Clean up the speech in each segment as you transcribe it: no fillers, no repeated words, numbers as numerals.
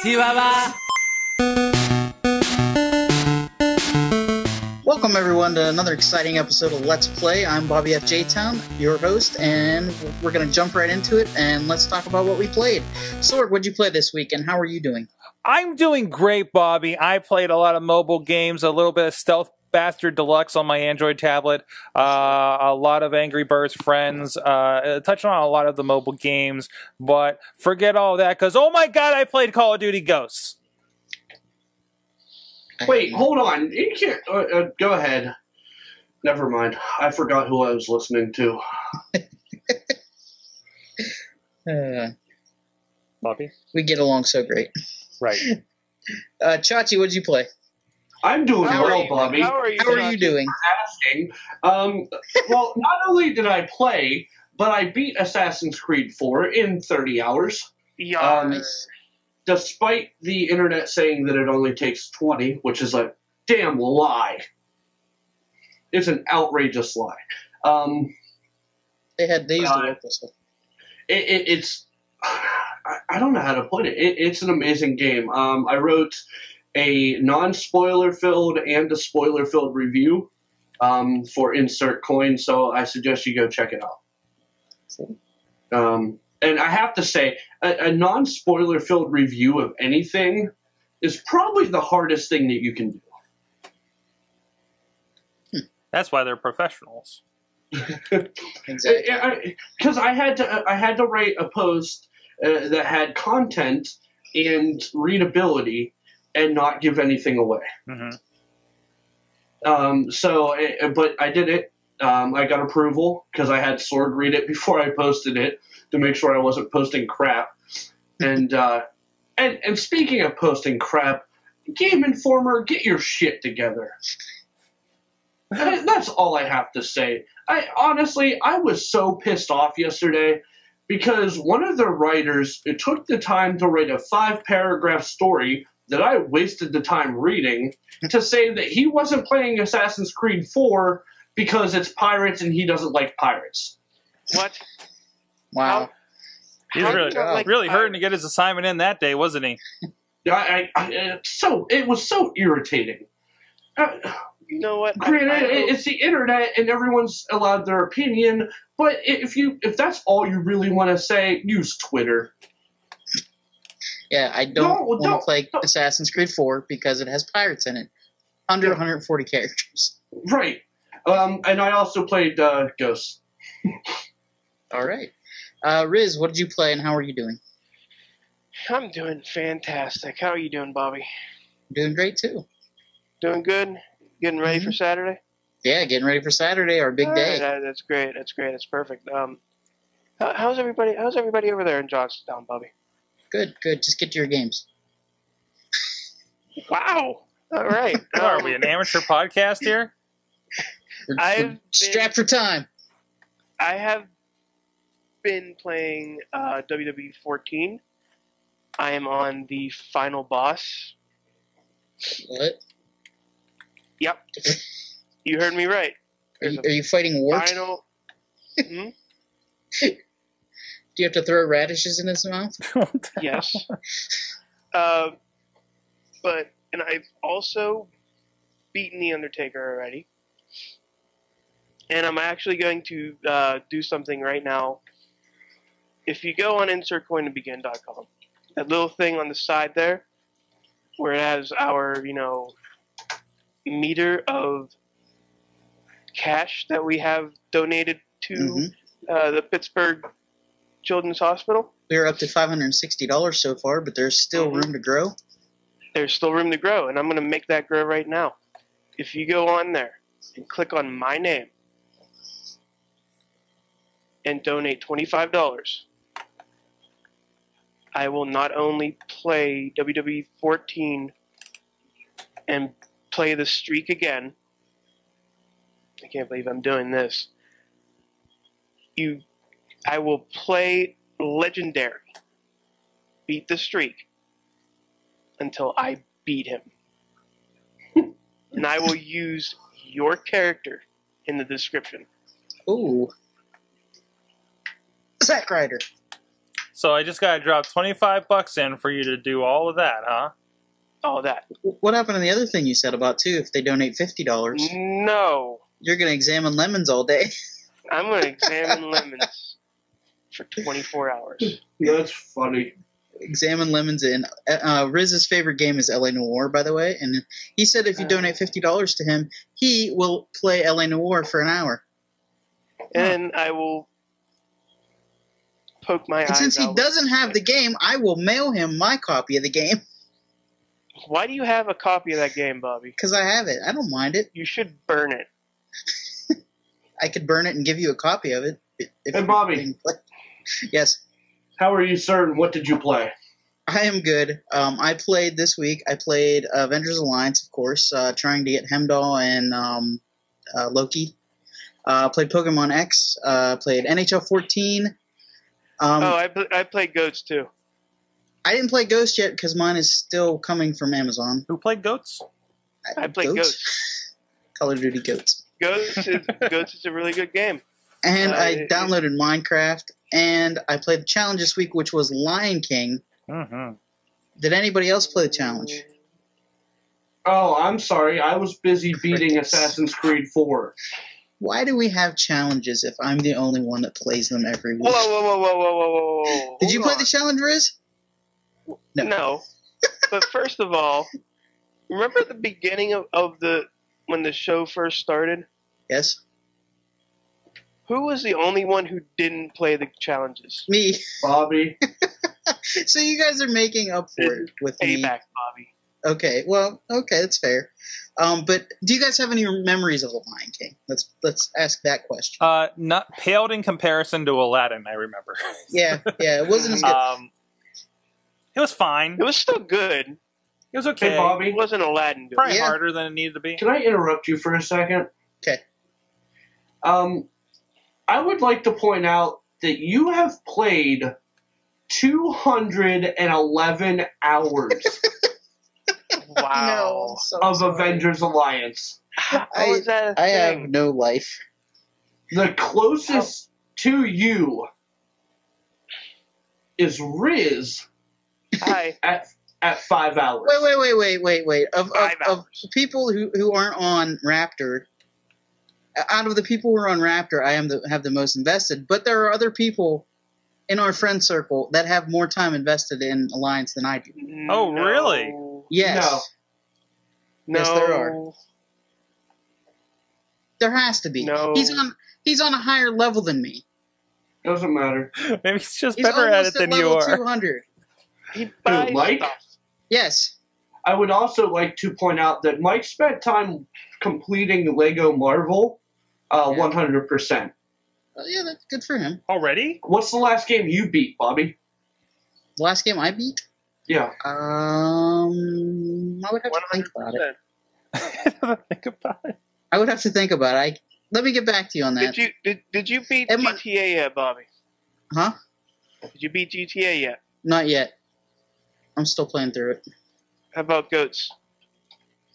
Chihuahua. Welcome everyone to another exciting episode of Let's Play. I'm Bobby F. J-Town, your host, and we're going to jump right into it, and let's talk about what we played. Sorg, what'd you play this week, and how are you doing? I'm doing great, Bobby. I played a lot of mobile games, a little bit of Stealth Bastard Deluxe on my Android tablet, a lot of Angry Birds Friends, touching on a lot of the mobile games, but forget all that, because, oh my god, I played Call of Duty Ghosts. Wait, hold on. You can't. Go ahead. Never mind. I forgot who I was listening to. Bobby? We get along so great. Right. Chachi, what'd you play? I'm doing well, Bobby. How are you doing? Asking. Well, not only did I play, but I beat Assassin's Creed 4 in 30 hours. Despite the internet saying that it only takes 20, which is a damn lie. It's an outrageous lie. They used to work this way. It's I don't know how to put it. It's an amazing game. I wrote a non-spoiler filled and a spoiler filled review for Insert Coin, so I suggest you go check it out. And I have to say, a non-spoiler filled review of anything is probably the hardest thing that you can do. That's why they're professionals. Exactly. Because I had to write a post that had content and readability and not give anything away. Mm-hmm. But I did it. I got approval because I had Sorg read it before I posted it to make sure I wasn't posting crap. And speaking of posting crap, Game Informer, get your shit together. That's all I have to say. Honestly, I was so pissed off yesterday because one of the writers took the time to write a 5-paragraph story that I wasted the time reading to say that he wasn't playing Assassin's Creed 4 because it's pirates and he doesn't like pirates. What? Wow. He was really hurting to get his assignment in that day, wasn't he? It was so irritating. You know what? Granted, it's the internet and everyone's allowed their opinion, but if that's all you really want to say, use Twitter. Yeah, I don't want to play Assassin's Creed 4 because it has pirates in it. Under 140 characters. Right. And I also played Ghosts. All right. Riz, what did you play and how are you doing? I'm doing fantastic. How are you doing, Bobby? Doing great, too. Doing good? Getting ready for Saturday? Yeah, getting ready for Saturday, our big day. That's great. That's great. That's perfect. How's everybody over there in Johnstown, Bobby? Good. Just get to your games. Wow. All right. Are we an amateur podcast here? We're strapped for time. I have been playing WWE 14. I am on the final boss. What? Yep. You heard me right. Are you fighting Wart? Final. Hmm? Do you have to throw radishes in his mouth? Yes. And I've also beaten The Undertaker already. And I'm actually going to do something right now. If you go on insertcointobegin.com, that little thing on the side there, where it has our, meter of cash that we have donated to the Pittsburgh Children's Hospital. We're up to $560 so far, but there's still room to grow. There's still room to grow, and I'm going to make that grow right now. If you go on there and click on my name and donate $25, I will not only play WWE 14 and play the streak again. I can't believe I'm doing this. I will play Legendary, beat the streak, until I beat him. And I will use your character in the description. Ooh. Zack Ryder. So I just got to drop $25 in for you to do all of that, huh? All that. What happened to the other thing you said about, too, if they donate $50? No. You're going to examine lemons all day. I'm going to examine lemons for 24 hours. That's funny. Examine lemons in. Riz's favorite game is LA Noire, by the way, and he said if you donate $50 to him, he will play LA Noire for an hour. And I will poke my eyes And since he out. doesn't have the game, I will mail him my copy of the game. Why do you have a copy of that game, Bobby? Because I have it. I don't mind it. You should burn it. I could burn it and give you a copy of it. If Hey, Bobby. Yes. How are you, sir, and what did you play? I am good. I played this week. I played Avengers Alliance, of course, trying to get Heimdall and Loki. Played Pokemon X. Played NHL 14. I played Goats too. I didn't play Ghost yet because mine is still coming from Amazon. Who played Goats? I played Goats. Call of Duty Goats. Goats is a really good game. And I downloaded Minecraft, and I played the challenge this week, which was Lion King. Mm-hmm. Did anybody else play the challenge? Oh, I'm sorry. I was busy beating Assassin's Creed 4. Why do we have challenges if I'm the only one that plays them every week? Whoa. Did you play the challenge, Riz? No. But first of all, remember the beginning of when the show first started? Yes. Who was the only one who didn't play the challenges? Me. Bobby. So you guys are making up for it with me. Payback, Bobby. Okay, well, okay, that's fair. But do you guys have any memories of The Lion King? Let's ask that question. Not paled in comparison to Aladdin, I remember. Yeah, it wasn't as good. It was fine. It was still good. It was okay. Hey, Bobby. It wasn't Aladdin good. Probably Yeah. harder than it needed to be. Can I interrupt you for a second? Okay. I would like to point out that you have played 211 hours Wow. No, so of sorry. Avengers Alliance. How is that a I thing? have no life. The closest to you is Riz Hi. at 5 hours. Wait. Of 5 hours. people who aren't on Raptor, out of the people who are on Raptor, I have the most invested. But there are other people in our friend circle that have more time invested in Alliance than I do. Oh, really? Yes. No. Yes, there are. There has to be. No. He's on a higher level than me. Doesn't matter. Maybe he's just He's better at almost it than level you are. 200. He buys Mike? stuff. Yes. I would also like to point out that Mike spent time completing Lego Marvel 100%. Yeah, that's good for him. Already? What's the last game you beat, Bobby? The last game I beat? Yeah. I would have to think about it. 100%. Think about it. I would have to think about it. Let me get back to you on that. Did you beat Am I- GTA yet, Bobby? Huh? Did you beat GTA yet? Not yet. I'm still playing through it. How about Goats?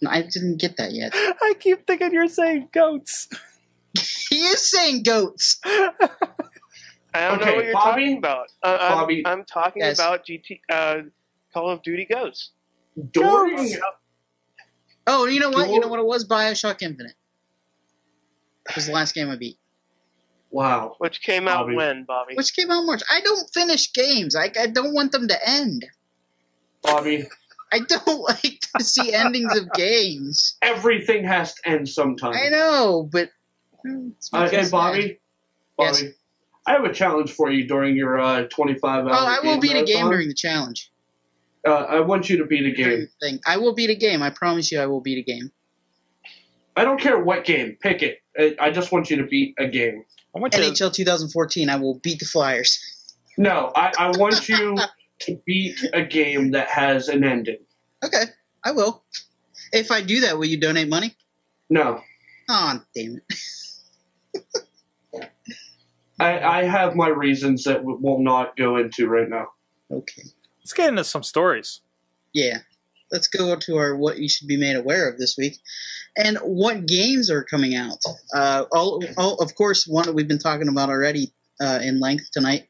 No, I didn't get that yet. I keep thinking you're saying goats. He is saying goats. I don't know Okay, what you're Bobby? talking about. Bobby. I'm talking Yes. about Call of Duty Ghosts. During Oh, you know what? Door- You know what it was? BioShock Infinite. It was the last game I beat. wow. Which came out Bobby. when, Bobby? Which came out in March. I don't finish games. I don't want them to end. Bobby, I don't like to see endings of games. everything has to end sometime. I know, but... it's making Hey, me Bobby. sad. Bobby. Yes. I have a challenge for you during your 25-hour Oh, I will game beat a game marathon. during the challenge. I want you to beat a During game. the thing. I will beat a game. I promise you I will beat a game. I don't care what game. Pick it. I just want you to beat a game. I want you to, NHL 2014, I will beat the Flyers. No, I want you to beat a game that has an ending. Okay, I will. If I do that, will you donate money? No. Oh, damn it. I have my reasons that we will not go into right now. Okay. let's get into some stories. Yeah. Let's go to our what you should be made aware of this week. And what games are coming out. Of course, one that we've been talking about already, in length tonight.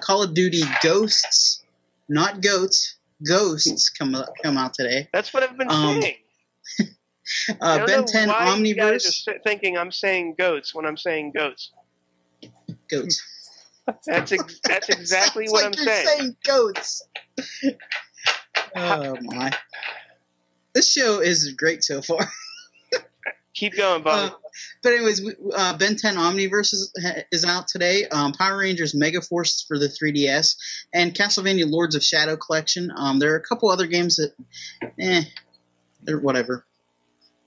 Call of Duty Ghosts, not Goats, Ghosts come out today. That's what I've been saying. I don't Ben know 10 why you guys Omniverse. are thinking I'm saying goats when I'm saying goats. Goats. That's exactly Sounds what like I'm you're saying. Goats. Oh my! This show is great so far. Keep going, Bobby. But anyways, Ben 10 Omniverse is out today. Power Rangers Mega Force for the 3DS, and Castlevania Lords of Shadow Collection. There are a couple other games that, they're whatever.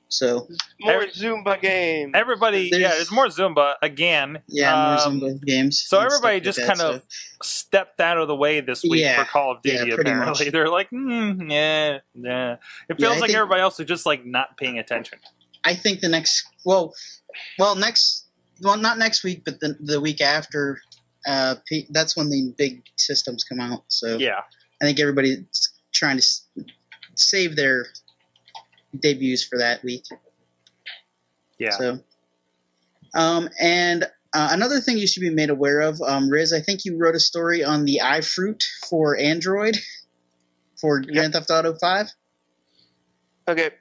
So More Zumba games. Everybody, there's more Zumba again. Yeah, more Zumba games. So everybody just kind of stepped out of the way this week for Call of Duty. Apparently, they're like, yeah. It feels like everybody else is just like not paying attention. I think the next, not next week, but the week after, that's when the big systems come out. So yeah, I think everybody's trying to save their debuts for that week. Yeah. So, and another thing you should be made aware of, Riz, I think you wrote a story on the iFruit for Android for Grand Theft Auto 5. Okay.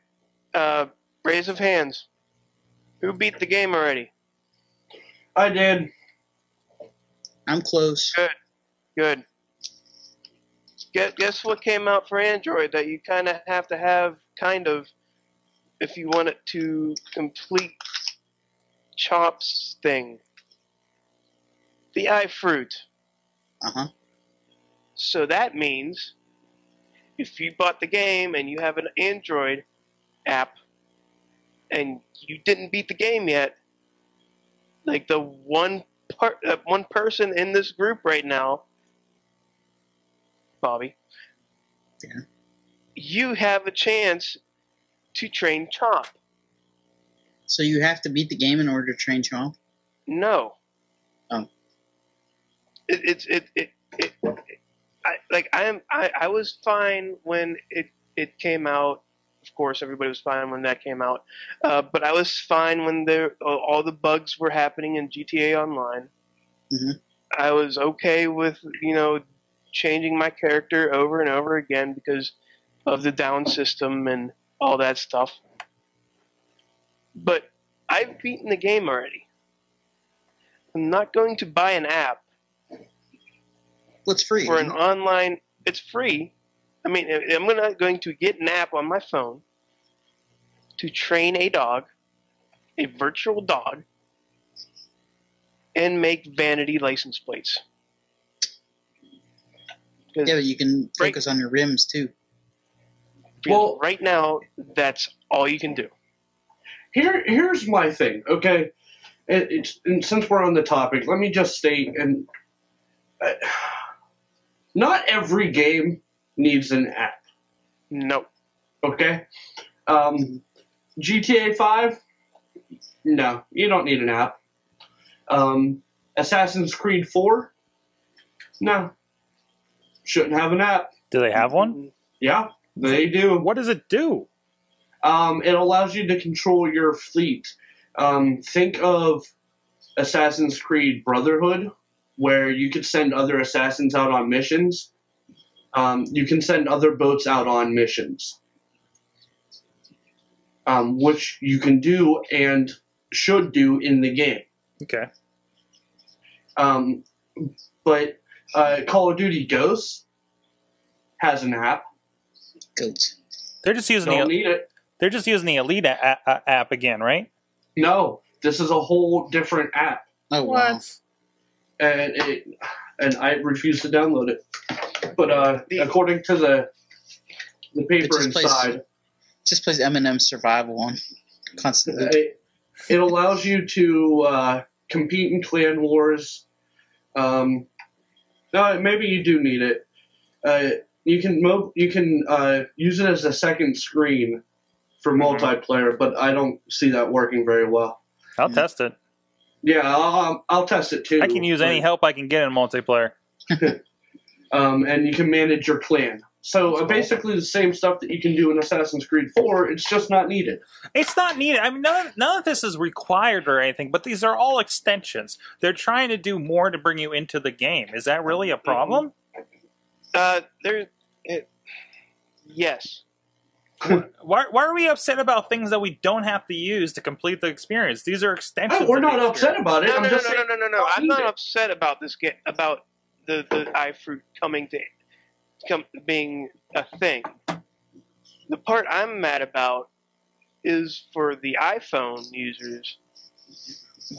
Raise of hands. Who beat the game already? I did. I'm close. Good. Guess what came out for Android that you kind of have to have, if you want it to complete Chop's thing. The iFruit. Uh-huh. So that means if you bought the game and you have an Android app and you didn't beat the game yet, like the one person in this group right now, Bobby, you have a chance to train Chomp. So you have to beat the game in order to train Chomp? No. Oh. I was fine when it came out. Of course, everybody was fine when that came out. But I was fine when all the bugs were happening in GTA Online. Mm-hmm. I was okay with, changing my character over and over again because of the down system and all that stuff. But I've beaten the game already. I'm not going to buy an app. Well, it's free. For an online, it's free. I mean, I'm not going to get an app on my phone to train a dog, a virtual dog, and make vanity license plates. Yeah, but you can focus on your rims, too. Well, right now, that's all you can do. Here's my thing, okay? And since we're on the topic, let me just state, and not every game needs an app. No. Okay? GTA 5? No, you don't need an app. Assassin's Creed 4? No. Shouldn't have an app. Do they have one? Yeah, they do. What does it do? It allows you to control your fleet. Think of Assassin's Creed Brotherhood, where you could send other assassins out on missions. You can send other boats out on missions, which you can do and should do in the game. Okay. But Call of Duty Ghosts has an app. Goats. They're just using Don't need it. They're just using the Elite app again, right? No, this is a whole different app. Oh, wow. And I refuse to download it. But according to the paper inside, just plays M&M Survival on constantly. It allows you to compete in clan wars. No, maybe you do need it. You can use it as a second screen for multiplayer, but I don't see that working very well. I'll test it. Yeah, I'll test it too. I can use any help I can get in multiplayer. And you can manage your clan. So Cool. basically the same stuff that you can do in Assassin's Creed 4, it's just not needed. It's not needed. I mean, none of this is required or anything, but these are all extensions. They're trying to do more to bring you into the game. Is that really a problem? Yes. Why are we upset about things that we don't have to use to complete the experience? These are extensions. No, we're of the not upset experience. about it. No, I'm no, just no, saying no, no, no, no. I'm not upset about this game, about the iFruit being a thing. The part I'm mad about is for the iPhone users.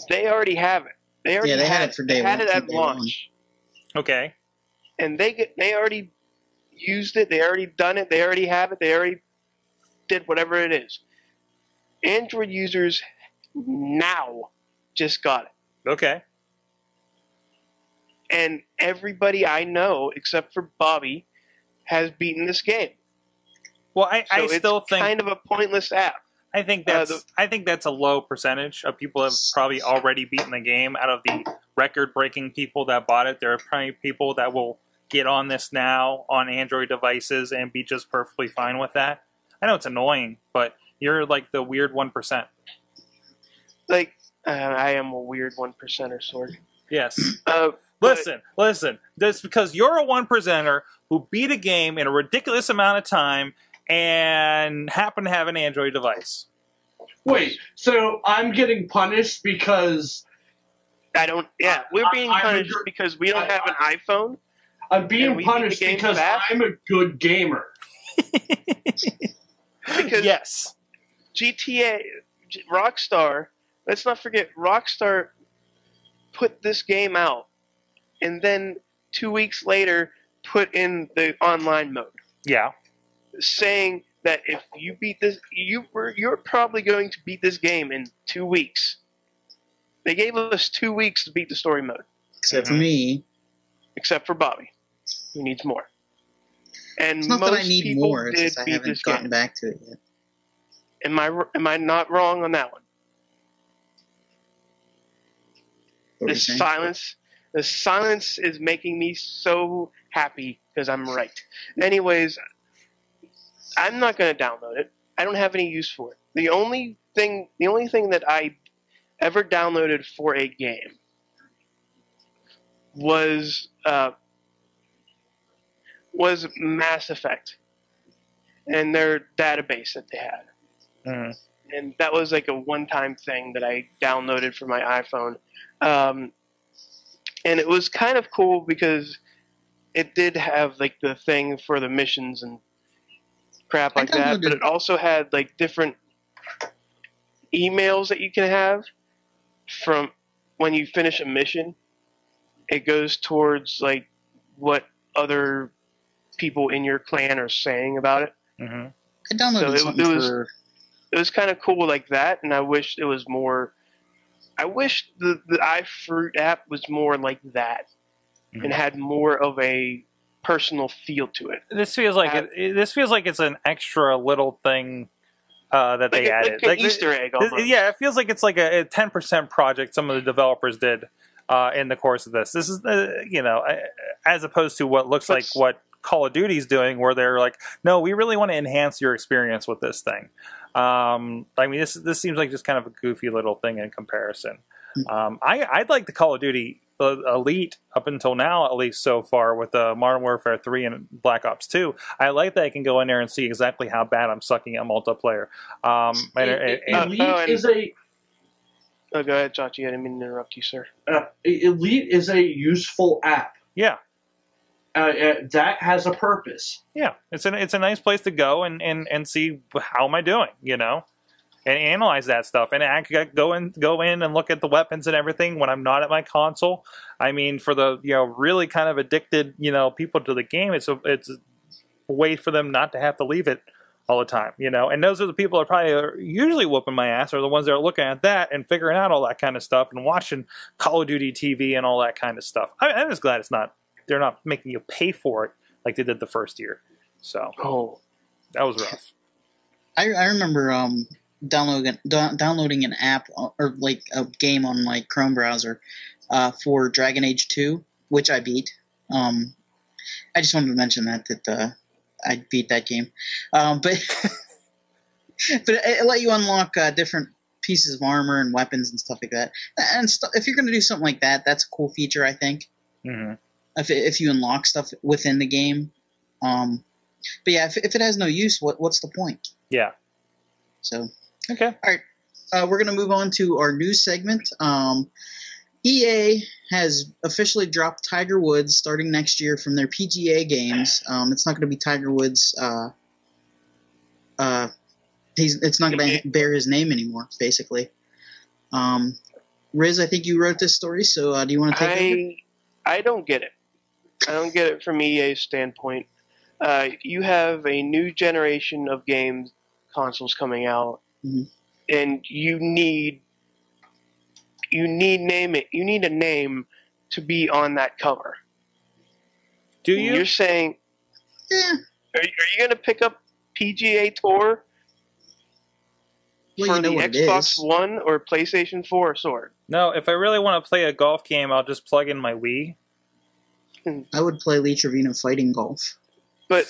They already have it. They already had it for day they had one, it at day one. launch, Okay. and they already used it. They already done it. They already have it. They already did whatever it is. Android users now just got it. Okay. And everybody I know, except for Bobby, has beaten this game. Well, I So still it's think kind of a pointless app. I think that's a low percentage of people have probably already beaten the game. Out of the record-breaking people that bought it, there are probably people that will get on this now on Android devices and be just perfectly fine with that. I know it's annoying, but you're like the weird 1%. Like, I am a weird 1%er sort. Yes. But- Listen. That's because you're a 1%er who beat a game in a ridiculous amount of time and happen to have an Android device. Wait, so I'm getting punished because I don't. Yeah, we're being punished because we don't have an iPhone. I'm being And we beat the punished game because fast? I'm a good gamer. Because Yes. GTA, Rockstar. Let's not forget, Rockstar put this game out, and then 2 weeks later put in the online mode, Yeah. saying that if you beat this, you're probably going to beat this game in 2 weeks. They gave us 2 weeks to beat the story mode, Except for me. except for Bobby, who needs more. And It's not most that I need people more, it's did just I beat haven't this gotten game. back to it yet. Am I not wrong on that one? What were you The saying? silence is making me so happy because I'm right. Anyways, I'm not going to download it. I don't have any use for it. The only thing that I ever downloaded for a game was Mass Effect and their database that they had. Mhm. And that was like a one-time thing that I downloaded for my iPhone. And it was kind of cool because it did have like the thing for the missions and crap like that, but it also had like different emails that you can have from when you finish a mission. It goes towards like what other people in your clan are saying about it. Mm-hmm. I downloaded something for... It was kind of cool like that, and I wish it was more. I wish the iFruit app was more like that, and had more of a personal feel to it. This feels like this feels like it's an extra little thing that they added, like an Easter egg. Almost. Yeah, it feels like it's like a 10% project some of the developers did in the course of this. This is as opposed to what looks like what Call of Duty's doing, where they're like, no, we really want to enhance your experience with this thing. I mean, this seems like just kind of a goofy little thing in comparison. I'd like the Call of Duty Elite up until now, at least so far, with Modern Warfare 3 and Black Ops 2. I like that I can go in there and see exactly how bad I'm sucking at multiplayer. Elite is a... Oh, go ahead, Chachi. I didn't mean to interrupt you, sir. Elite is a useful app. Yeah. That has a purpose. Yeah, it's a nice place to go and see how am I doing, and analyze that stuff. And I could go in and look at the weapons and everything when I'm not at my console. I mean, for the really kind of addicted people to the game, it's a way for them not to have to leave it all the time, And those are the people that probably are usually whooping my ass, are the ones that are looking at that and figuring out all that kind of stuff and watching Call of Duty TV and all that kind of stuff. I'm just glad they're not making you pay for it like they did the first year. So that was rough. I remember downloading an app or like a game on my Chrome browser for Dragon Age 2, which I beat. I just wanted to mention that I'd beat that game. But but it let you unlock different pieces of armor and weapons and stuff like that. And if you're going to do something like that, that's a cool feature, I think. Mm-hmm. If you unlock stuff within the game. But yeah, if it has no use, what's the point? Yeah. So okay. All right. We're going to move on to our news segment. EA has officially dropped Tiger Woods starting next year from their PGA games. It's not going to be Tiger Woods. It's not going to bear his name anymore, basically. Riz, I think you wrote this story, so do you want to take it? I don't get it. I don't get it from EA's standpoint. You have a new generation of games consoles coming out, and you need a name to be on that cover. Do you? And you're saying, Yeah. Are you going to pick up PGA Tour Well, for you know the what it Xbox is. One or PlayStation 4 or Sword? No, if I really want to play a golf game, I'll just plug in my Wii. I would play Lee Trevino Fighting Golf, But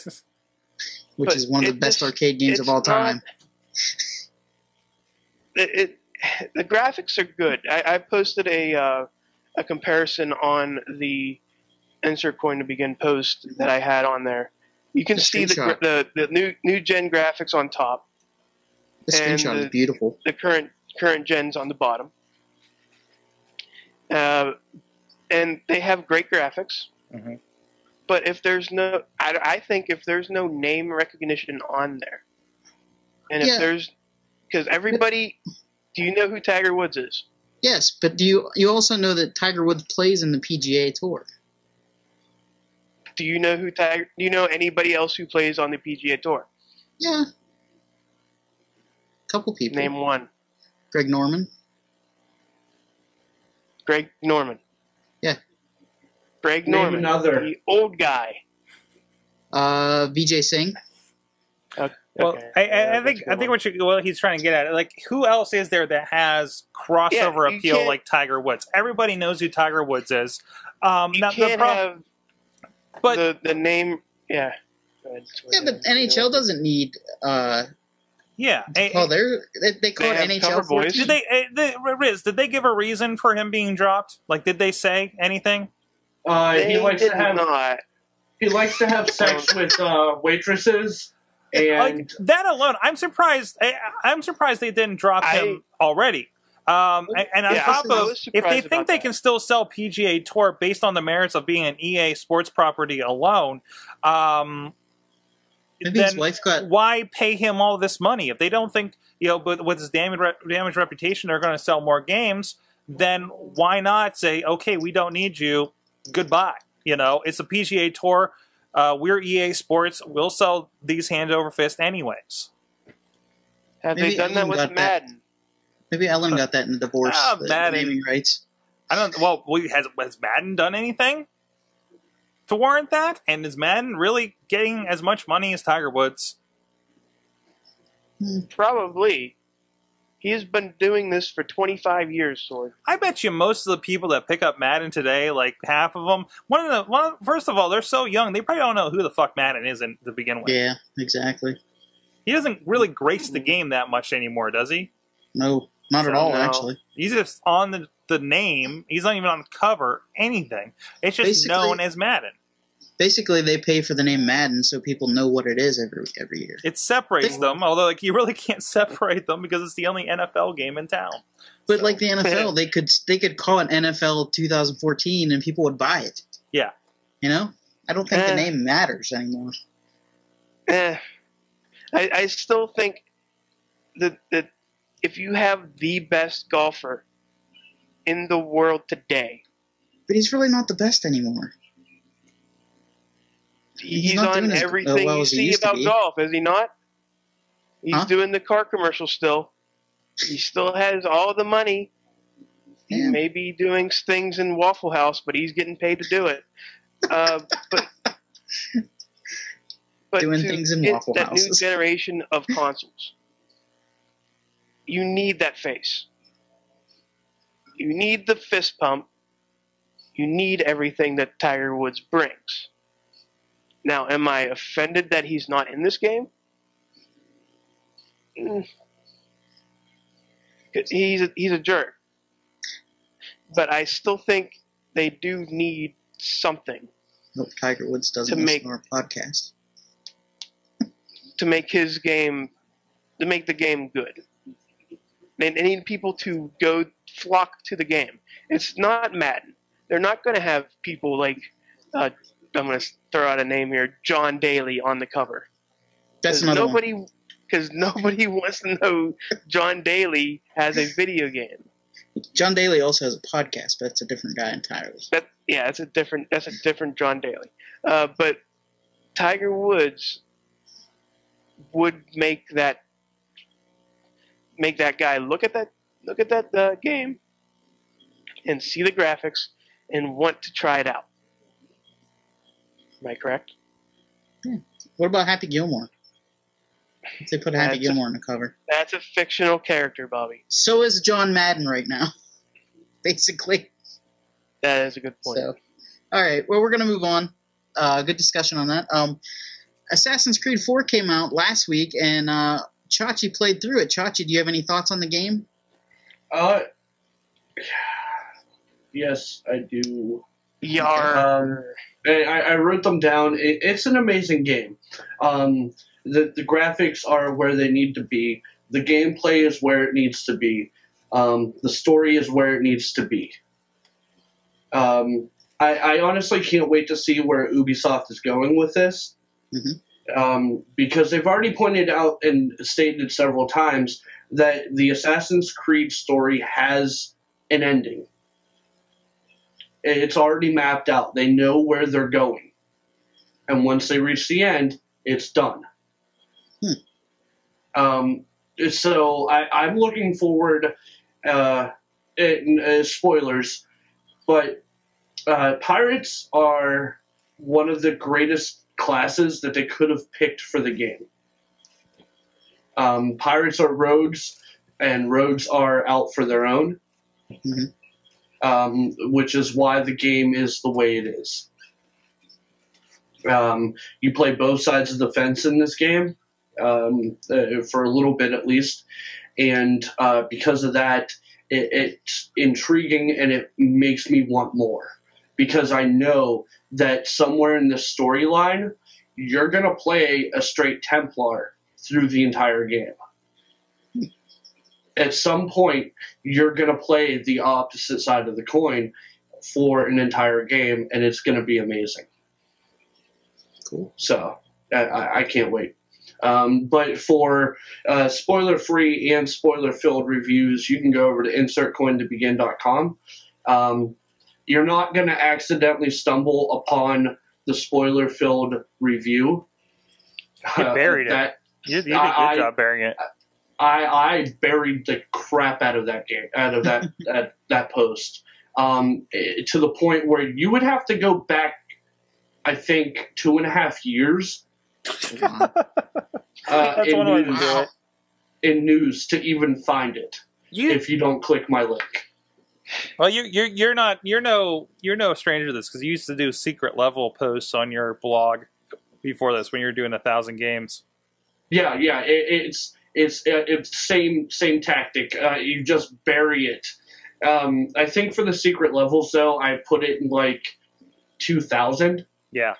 which but is one of the best arcade games of all it's not- time. The graphics are good. I posted a comparison on the Insert Coin to Begin post that I had on there. You can The see screenshot. the new gen graphics on top, The and screenshot is beautiful. the current gens on the bottom, and they have great graphics. Mhm. But if there's no, I think if there's no name recognition on there, and if Yeah. there's, because everybody, do you know who Tiger Woods is? Yes, but you also know that Tiger Woods plays in the PGA Tour? Do you know who Tiger? Do you know anybody else who plays on the PGA Tour? Yeah. Couple people. Name one. Greg Norman. Greg Norman. Yeah. Greg Name Norman. another. The old guy. Vijay Singh. Okay. Well, I that's a good one. what he's trying to get at, like, who else is there that has crossover you appeal can't- like Tiger Woods? Everybody knows who Tiger Woods is. You Now, can't have but the name. Yeah. Go ahead. Yeah, but NHL doesn't need. yeah, They call it have NHL cover boys. 14. Riz, did they give a reason for him being dropped? Like, did they say anything? He They likes did to have not. he likes to have sex with waitresses and Like that alone, I'm surprised. I'm surprised they didn't drop him already. And on Yeah, top I of, was if they surprised think about they that. can still sell PGA Tour based on the merits of being an EA sports property alone, Maybe then his wife got. why pay him all this money? If they don't think, with his damaged reputation, they're going to sell more games, then why not say, okay, we don't need you, goodbye. It's a PGA Tour. We're EA Sports. We'll sell these hand over fist anyways. Have Maybe they done that Ellen with got that. Madden? Maybe Ellen got that in the divorce. The Madden. naming rights. I don't. Well, has Madden done anything to warrant that? And is Madden really getting as much money as Tiger Woods? Probably. He's been doing this for 25 years, Sword. I bet you most of the people that pick up Madden today, like half of them, first of all, they're so young, they probably don't know who the fuck Madden is to begin with. Yeah, exactly. He doesn't really grace the game that much anymore, does he? No, not at all, No. actually. He's just on the name. He's not even on the cover, anything. It's just Basically- known as Madden. Basically, they pay for the name Madden so people know what it is every year. It separates them, although you really can't separate them because it's the only NFL game in town. But like the NFL, they could call it NFL 2014 and people would buy it. Yeah. I don't think the name matters anymore. I still think that if you have the best golfer in the world today, But he's really not the best anymore. he's not on doing as everything well you as he see used to about be. golf, is he not? He's Huh? doing the car commercial still. He still has all the money. He Yeah. may be doing things in Waffle House, but he's getting paid to do it. But Doing to things in get Waffle that new Houses. generation of consoles, you need that face. You need the fist pump. You need everything that Tiger Woods brings. Now, am I offended that he's not in this game? He's a jerk. But I still think they do need something. Nope, Tiger Woods doesn't listen to our podcast. To make his game, to make the game good. They need people to go flock to the game. It's not Madden. They're not going to have people like, I'm going to throw out a name here, John Daly on the cover. That's another one. Because nobody wants to know John Daly has a video game. John Daly also has a podcast, but it's a different guy entirely. That's a different John Daly. But Tiger Woods would make that guy look at that game and see the graphics and want to try it out. Am I correct? Yeah. What about Happy Gilmore? If they put Happy Gilmore on the cover. That's a fictional character, Bobby. So is John Madden right now, basically. That is a good point. So, all right, well, we're going to move on. Good discussion on that. Assassin's Creed 4 came out last week, and Chachi played through it. Chachi, do you have any thoughts on the game? Yes, I do. Yar. I wrote them down. It's an amazing game. The graphics are where they need to be. The gameplay is where it needs to be. The story is where it needs to be. I honestly can't wait to see where Ubisoft is going with this. Mm-hmm. Because they've already pointed out and stated several times that the Assassin's Creed story has an ending. It's already mapped out. They know where they're going. And once they reach the end, it's done. So I'm looking forward, spoilers, but pirates are one of the greatest classes that they could have picked for the game. Pirates are rogues, and rogues are out for their own, which is why the game is the way it is. You play both sides of the fence in this game. For a little bit at least, and because of that, it's intriguing and it makes me want more, because I know that somewhere in this storyline you're going to play a straight Templar through the entire game. At some point you're going to play the opposite side of the coin for an entire game, and it's going to be amazing. Cool. So I can't wait. But for spoiler-free and spoiler-filled reviews, you can go over to insertcointobegin.com. You're not going to accidentally stumble upon the spoiler-filled review. You buried it. You did a good job burying it. I buried the crap out of that game, out of that that post, to the point where you would have to go back, I think, 2.5 years. That's one way to do it. In news to even find it, if you don't click my link. Well, you're no stranger to this, because you used to do secret level posts on your blog before this when you were doing 1,000 games. Yeah, it's same tactic. You just bury it. I think for the secret levels though, I put it in like 2,000. Yeah.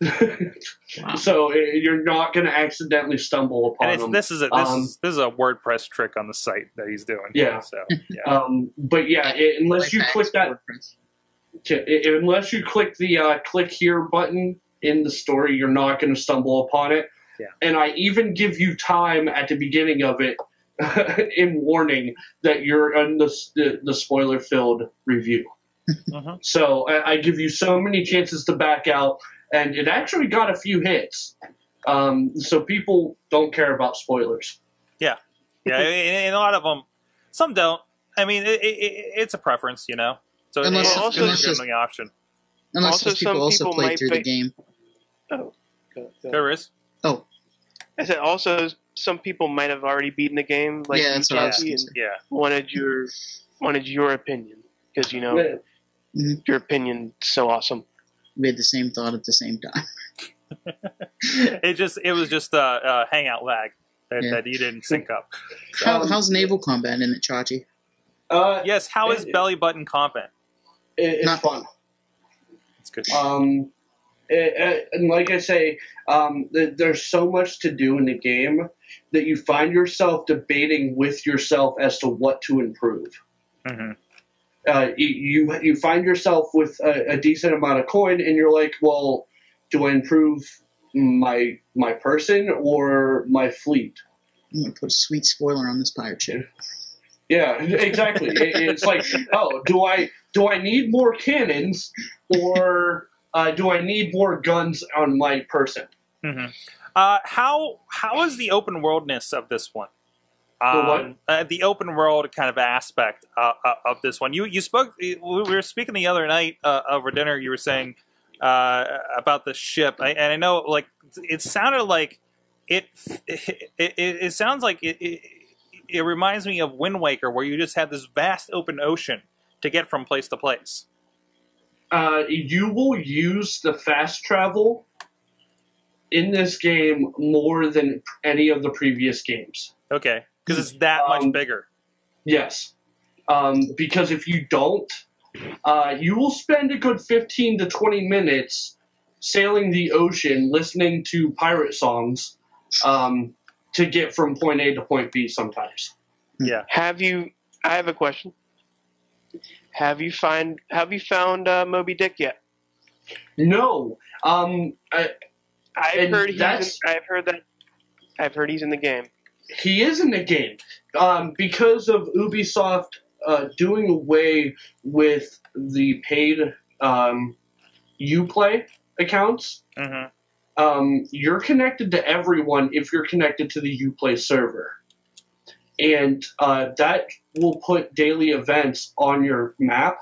Wow. So you're not going to accidentally stumble upon them. This is a WordPress trick on the site that he's doing. Yeah. So, yeah. But yeah, unless you click that, unless you click the click here button in the story, you're not going to stumble upon it. Yeah. And I even give you time at the beginning of it in warning that you're in the spoiler-filled review. Uh-huh. So I give you so many chances to back out. And it actually got a few hits. So people don't care about spoilers. Yeah. Yeah, and a lot of them, some don't. I mean, it's a preference, you know? So unless it's the option. Unless those people also play through the game. Oh. There is. Oh. I said also some people might have already beaten the game, like yeah, that's what I was and yeah. wanted your opinion, because, you know, your opinion's so awesome. We had the same thought at the same time. It was just a hangout lag that you didn't sync up. So, How's naval combat in it, Chachi? yes, how is belly button combat? It's Not fun. It's good. And like I say, there's so much to do in the game that you find yourself debating with yourself as to what to improve. Mm-hmm. You find yourself with a decent amount of coin, and you're like, well, do I improve my person or my fleet? I'm gonna put a sweet spoiler on this pirate ship. Yeah, exactly. It's like, oh, do I need more cannons, or do I need more guns on my person? Mm-hmm. How is the open worldness of this one? The open world kind of aspect of this one. You spoke. We were speaking the other night over dinner. You were saying about the ship, and I know, like, it sounded like it sounds like it reminds me of Wind Waker, where you just had this vast open ocean to get from place to place. You will use the fast travel in this game more than any of the previous games. Okay, because it's that much bigger. Yes. Because if you don't, you will spend a good 15 to 20 minutes sailing the ocean, listening to pirate songs, to get from point A to point B sometimes. Yeah. I have a question. Have you found Moby Dick yet? No. I've heard he's in the game. He is in the game. Because of Ubisoft doing away with the paid Uplay accounts, you're connected to everyone if you're connected to the Uplay server. And that will put daily events on your map,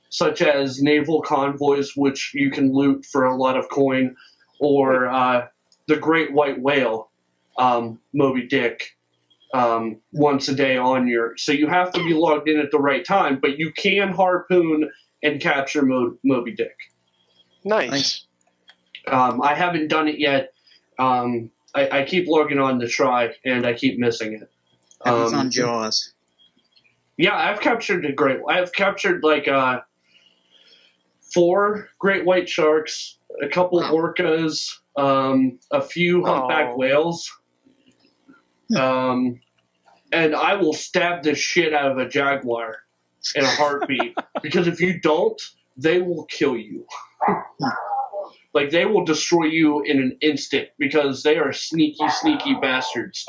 such as naval convoys, which you can loot for a lot of coin, or the Great White Whale, Moby Dick, once a day on your... So you have to be logged in at the right time, but you can harpoon and capture Moby Dick. Nice. I haven't done it yet. I keep logging on to try, and I keep missing it. It's on Jaws. Yeah, I've captured like 4 great white sharks, a couple orcas, a few humpback whales, and I will stab the shit out of a jaguar in a heartbeat, because if you don't, they will kill you. Like, they will destroy you in an instant, because they are sneaky, sneaky bastards.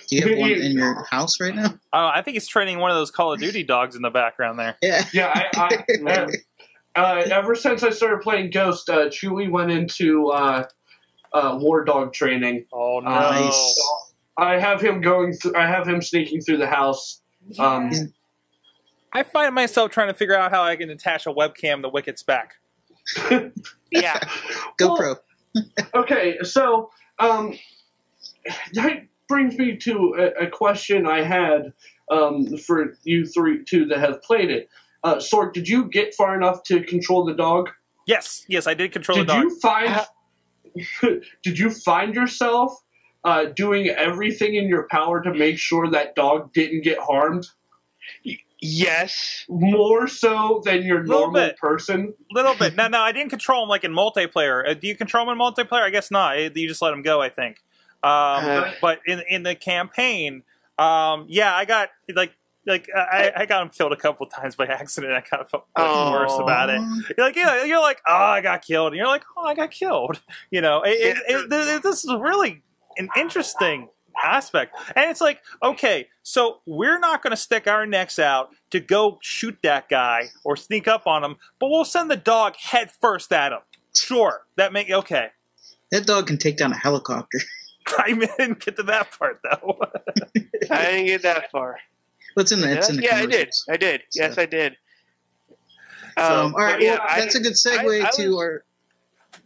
Do you have one in your house right now? Oh, I think he's training one of those Call of Duty dogs in the background there. Yeah. Yeah, ever since I started playing Ghost, Chewie went into war dog training. Oh, no. Nice. I have him sneaking through the house. I find myself trying to figure out how I can attach a webcam to Wicket's back. Yeah. GoPro. Okay, so that brings me to a question I had for you two that have played it. Sorg, did you get far enough to control the dog? Yes, I did control the dog. Did you find yourself doing everything in your power to make sure that dog didn't get harmed? Yes. More so than your normal person? Little bit. No, I didn't control him like in multiplayer. Do you control him in multiplayer? I guess not. You just let him go, I think. But in the campaign, I got I got him killed a couple times by accident. I kind of felt worse about it. You're like, oh, I got killed, and you're like, oh, I got killed. You know, this is really an interesting aspect, and it's like, okay, so we're not going to stick our necks out to go shoot that guy or sneak up on him, but we'll send the dog head first at him. Sure, okay. That dog can take down a helicopter. I didn't get to that part though. I didn't get that far. It's in the commercials. I did. So. Yes, I did. All right, well, that's a good segue to our...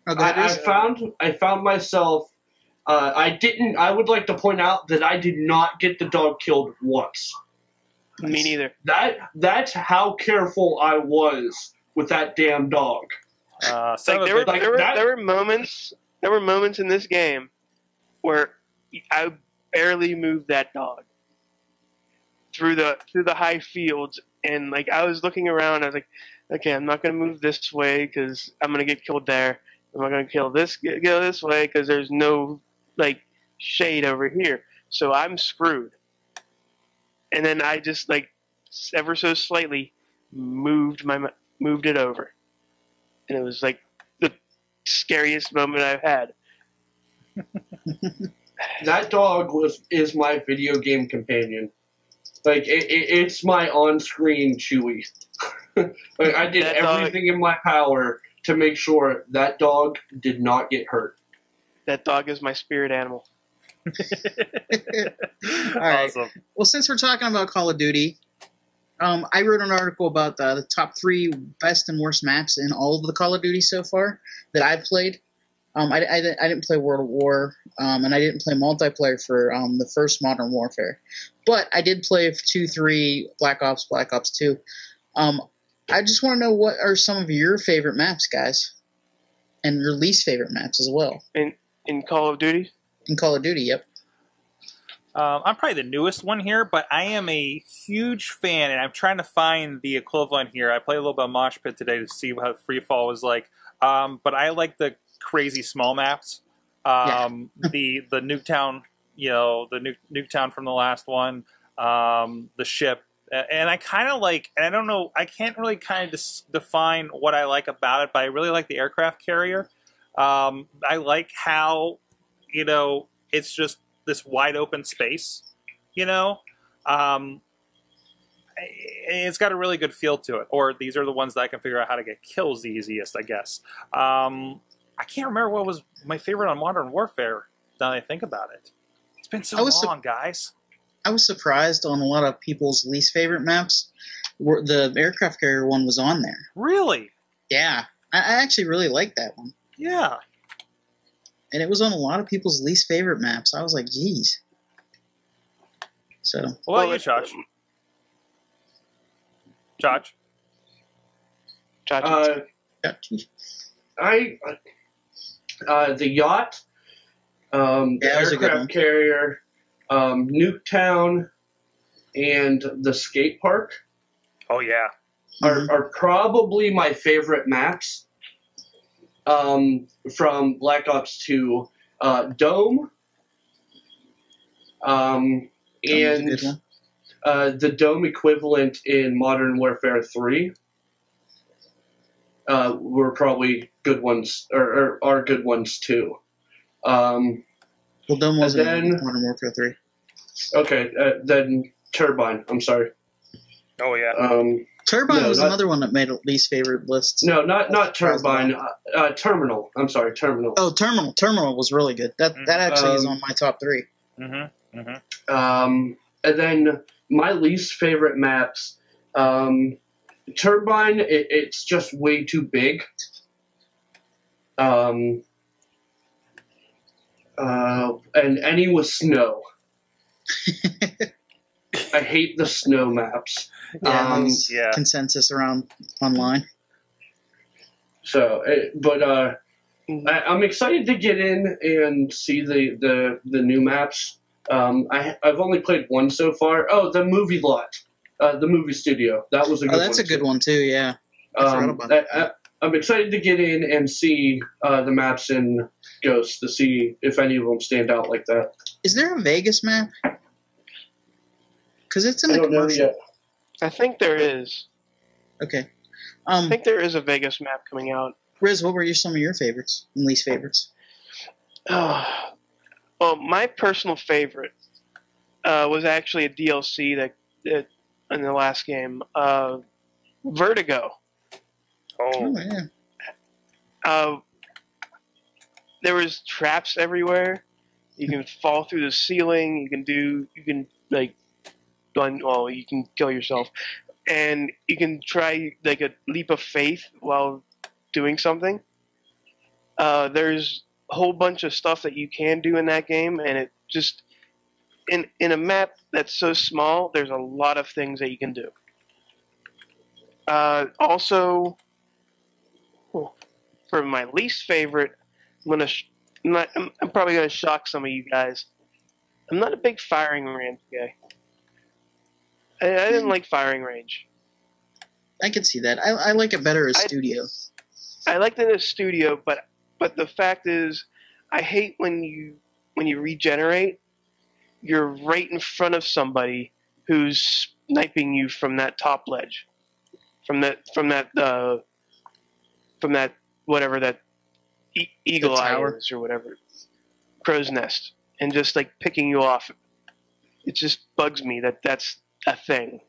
Oh, go ahead, I found myself... I would like to point out that I did not get the dog killed once. Me neither. That's how careful I was with that damn dog. Son Like of a there bitch. were that- there were moments in this game where I barely moved that dog through the high fields, and like I was looking around, I was like, okay, I'm not gonna move this way because I'm gonna get killed there. I'm not gonna go this way because there's no like shade over here, so I'm screwed. And then I just like ever so slightly moved it over, and it was like the scariest moment I've had. That dog is my video game companion. Like it's my on-screen Chewy. Like I did That dog- everything in my power to make sure that dog did not get hurt. That dog is my spirit animal. All right. Awesome. Well, since we're talking about Call of Duty, I wrote an article about the top 3 best and worst maps in all of the Call of Duty so far that I've played. I didn't play World of War, and I didn't play multiplayer for the first Modern Warfare. But I did play 2, 3, Black Ops 2. I just want to know, what are some of your favorite maps, guys? And your least favorite maps as well. In Call of Duty? In Call of Duty, yep. I'm probably the newest one here, but I am a huge fan, and I'm trying to find the equivalent here. I played a little bit of Mosh Pit today to see how Free Fall was like, but I like the crazy small maps. The Nuketown, the Nuketown from the last one, the ship, and I kind of like, and I don't know, I can't really kind of define what I like about it, but I really like the aircraft carrier. I like how, it's just this wide open space, it's got a really good feel to it. Or these are the ones that I can figure out how to get kills the easiest, I guess. I can't remember what was my favorite on Modern Warfare now that I think about it. It's been so long, guys. I was surprised on a lot of people's least favorite maps. The aircraft carrier one was on there. Really? Yeah. I actually really liked that one. Yeah. And it was on a lot of people's least favorite maps. I was like, geez. So. What about you, Josh? Josh? The yacht, the aircraft carrier, Nuketown, and the skate park. Oh yeah, are probably my favorite maps. From Black Ops 2, Dome, and the Dome equivalent in Modern Warfare 3 were probably good ones, or are good ones too. Well, Dome wasn't in Modern Warfare 3. Okay, then Turbine. I'm sorry. Oh yeah. Turbine was another one that made least favorite lists. No, not Turbine. Terminal. I'm sorry, Terminal. Oh, Terminal. Terminal was really good. That actually is on my top 3. And then my least favorite maps. Turbine. It's just way too big. And any with snow. I hate the snow maps. Yeah, consensus around online. So, I'm excited to get in and see the new maps. I've only played one so far. Oh, the movie lot, the movie studio. That was a good one. Oh, that's a good one too. Yeah. I'm excited to get in and see the maps in Ghost to see if any of them stand out like that. Is there a Vegas map? Because it's in the commercial. Know yet. I think there is. Okay. I think there is a Vegas map coming out. Riz, what were some of your favorites and least favorites? Well, my personal favorite was actually a DLC that in the last game, Vertigo. Oh yeah. There was traps everywhere. You can fall through the ceiling. You can kill yourself, and you can try like a leap of faith while doing something. There's a whole bunch of stuff that you can do in that game, and it just in a map that's so small, there's a lot of things that you can do. Also, for my least favorite, I'm probably gonna shock some of you guys. I'm not a big firing range guy. I didn't like firing range. I can see that. I like it better as studio. I liked it as studio, but the fact is, I hate when you regenerate, you're right in front of somebody who's sniping you from that top ledge, from that whatever that eagle eye is or whatever, crow's nest, and just like picking you off. It just bugs me that that's a thing,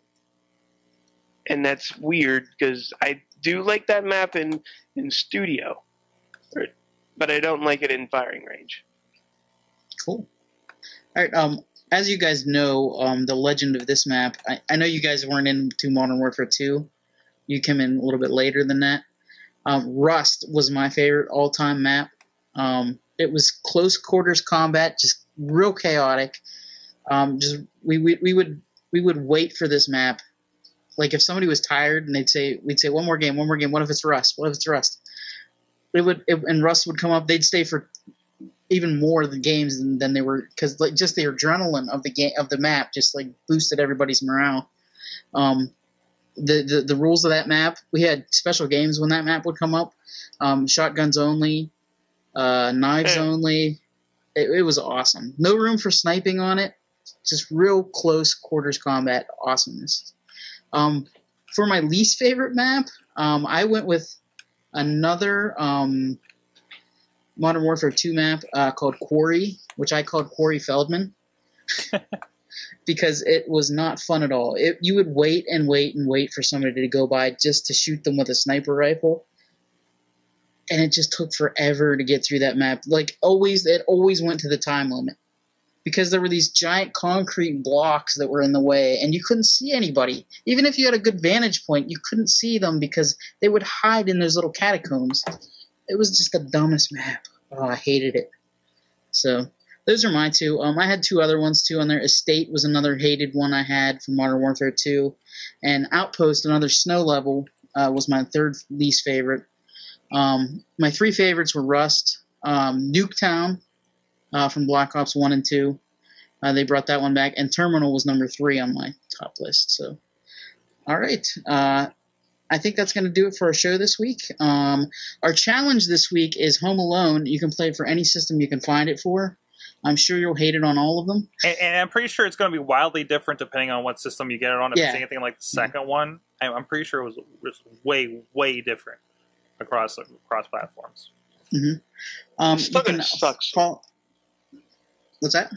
and that's weird because I do like that map in studio, but I don't like it in firing range. Cool. All right. As you guys know, the legend of this map. I know you guys weren't into Modern Warfare 2. You came in a little bit later than that. Rust was my favorite all-time map. It was close quarters combat, just real chaotic. We would wait for this map. Like if somebody was tired and we'd say one more game. What if it's Rust? And Rust would come up. They'd stay for even more of the games than they were, because like just the adrenaline of the map just like boosted everybody's morale. The rules of that map, we had special games when that map would come up. Shotguns only, knives only. It was awesome. No room for sniping on it. Just real close quarters combat awesomeness. For my least favorite map, I went with another Modern Warfare 2 map called Quarry, which I called Quarry Feldman. Because it was not fun at all. You would wait and wait and wait for somebody to go by just to shoot them with a sniper rifle. And it just took forever to get through that map. Like, it always went to the time limit. Because there were these giant concrete blocks that were in the way, and you couldn't see anybody. Even if you had a good vantage point, you couldn't see them because they would hide in those little catacombs. It was just the dumbest map. Oh, I hated it. So those are my two. I had two other ones too on there. Estate was another hated one I had from Modern Warfare 2. And Outpost, another snow level, was my third least favorite. My three favorites were Rust, Nuketown from Black Ops 1 and 2. They brought that one back. And Terminal was number 3 on my top list. So, all right. I think that's going to do it for our show this week. Our challenge this week is Home Alone. You can play it for any system you can find it for. I'm sure you'll hate it on all of them. And I'm pretty sure it's going to be wildly different depending on what system you get it on. If it's anything like the second one, I'm pretty sure it was way, way different across platforms. Mm-hmm. Still going to suck. What's that?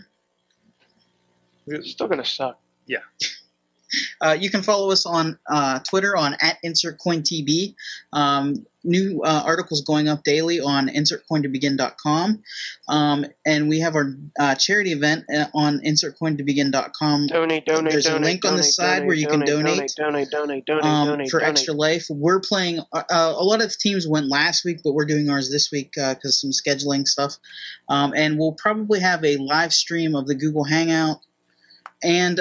It's still going to suck. Yeah. You can follow us on Twitter on @InsertCoinTB. New articles going up daily on InsertCoinToBegin.com. And we have our charity event on InsertCoinToBegin.com. There's a link on the side where you can donate for Extra Life. We're playing a lot of the teams went last week, but we're doing ours this week because some scheduling stuff. And we'll probably have a live stream of the Google Hangout. And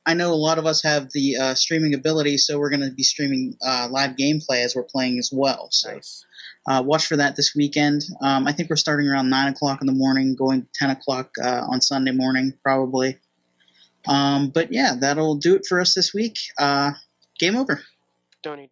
I know a lot of us have the streaming ability, so we're going to be streaming live gameplay as we're playing as well. So nice. Watch for that this weekend. I think we're starting around 9 o'clock in the morning, going to 10 o'clock on Sunday morning, probably. But yeah, that'll do it for us this week. Game over. Donate.